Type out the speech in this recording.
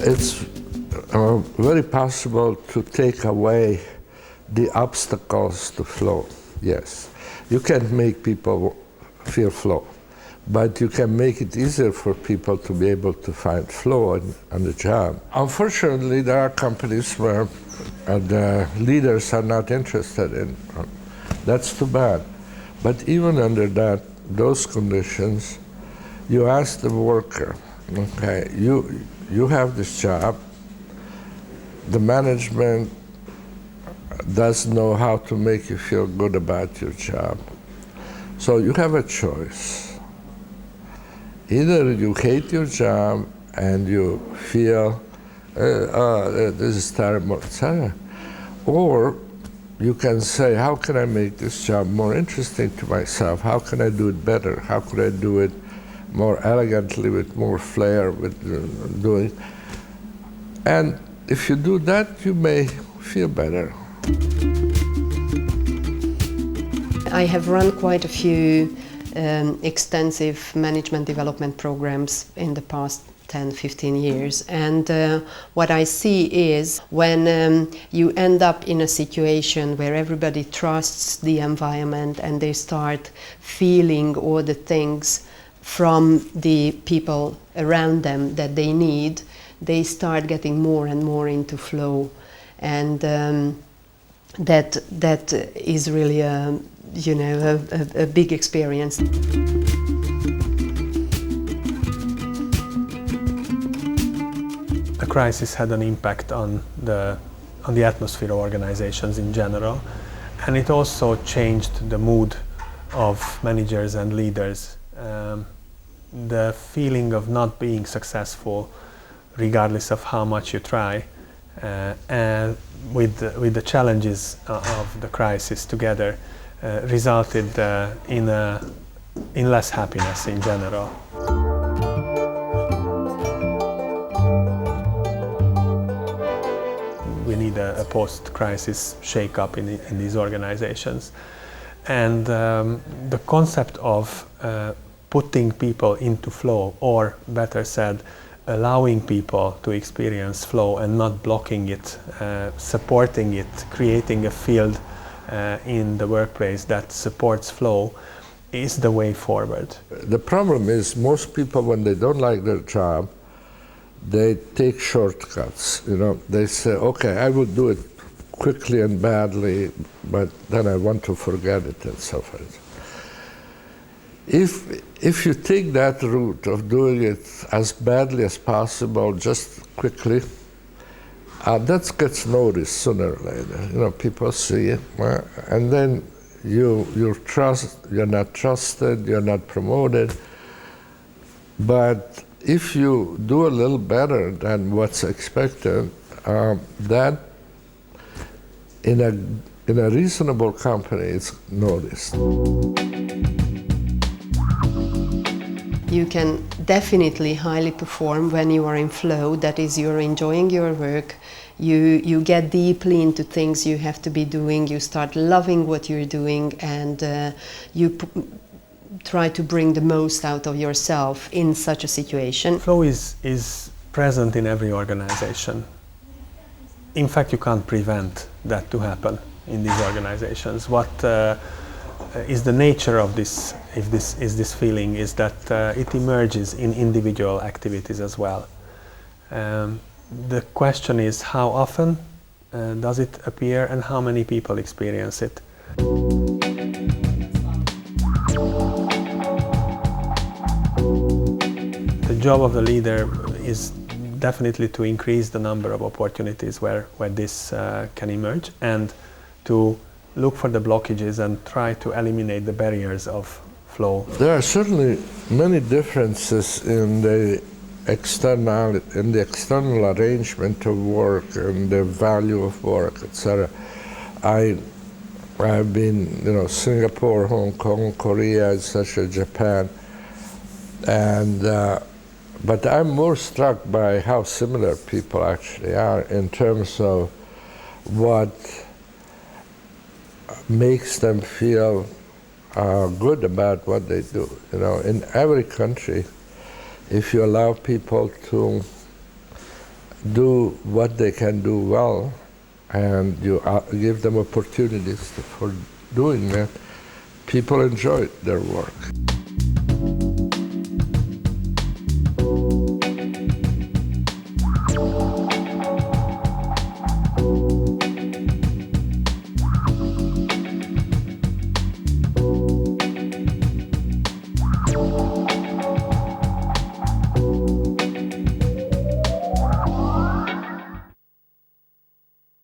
It's very possible to take away the obstacles to flow, yes. You can't make people feel flow, but you can make it easier for people to be able to find flow on the job. Unfortunately, there are companies where the leaders are not interested in. That's too bad. But even under those conditions, you ask the worker, okay, you have this job, the management does know how to make you feel good about your job. So you have a choice. Either you hate your job and you feel, this is terrible, etc. Or you can say, how can I make this job more interesting to myself? How can I do it better? How could I do it more elegantly, with more flair, with doing? And if you do that, you may feel better. I have run quite a few extensive management development programs in the past 10-15 years, and what I see is when you end up in a situation where everybody trusts the environment and they start feeling all the things from the people around them that they need, they start getting more and more into flow, and that is really a big experience. The crisis had an impact on the atmosphere of organizations in general, and it also changed the mood of managers and leaders. The feeling of not being successful, regardless of how much you try, and with the challenges of the crisis together, resulted in less happiness in general. We need a post-crisis shake-up in these organizations. And the concept of putting people into flow, or better said, allowing people to experience flow and not blocking it, supporting it, creating a field in the workplace that supports flow, is the way forward. The problem is most people, when they don't like their job, they take shortcuts. They say, okay, I will do it quickly and badly, but then I want to forget it and so forth. If you take that route of doing it as badly as possible, just quickly, that gets noticed sooner or later. People see it, and then you're not trusted, you're not promoted. But if you do a little better than what's expected, that in a reasonable company, it's noticed. You can definitely highly perform when you are in flow, that is, you're enjoying your work, you get deeply into things you have to be doing, you start loving what you're doing, and you try to bring the most out of yourself in such a situation. Flow is present in every organization. In fact, you can't prevent that to happen in these organizations. What is the nature of this feeling is that it emerges in individual activities as well. The question is, how often does it appear and how many people experience it? The job of the leader is definitely to increase the number of opportunities where this can emerge, and to look for the blockages and try to eliminate the barriers of flow. There are certainly many differences in the external arrangement of work and the value of work, etc. I've been, Singapore, Hong Kong, Korea, etc., Japan, and but I'm more struck by how similar people actually are in terms of what makes them feel good about what they do. In every country, if you allow people to do what they can do well, and you give them opportunities for doing that, people enjoy their work.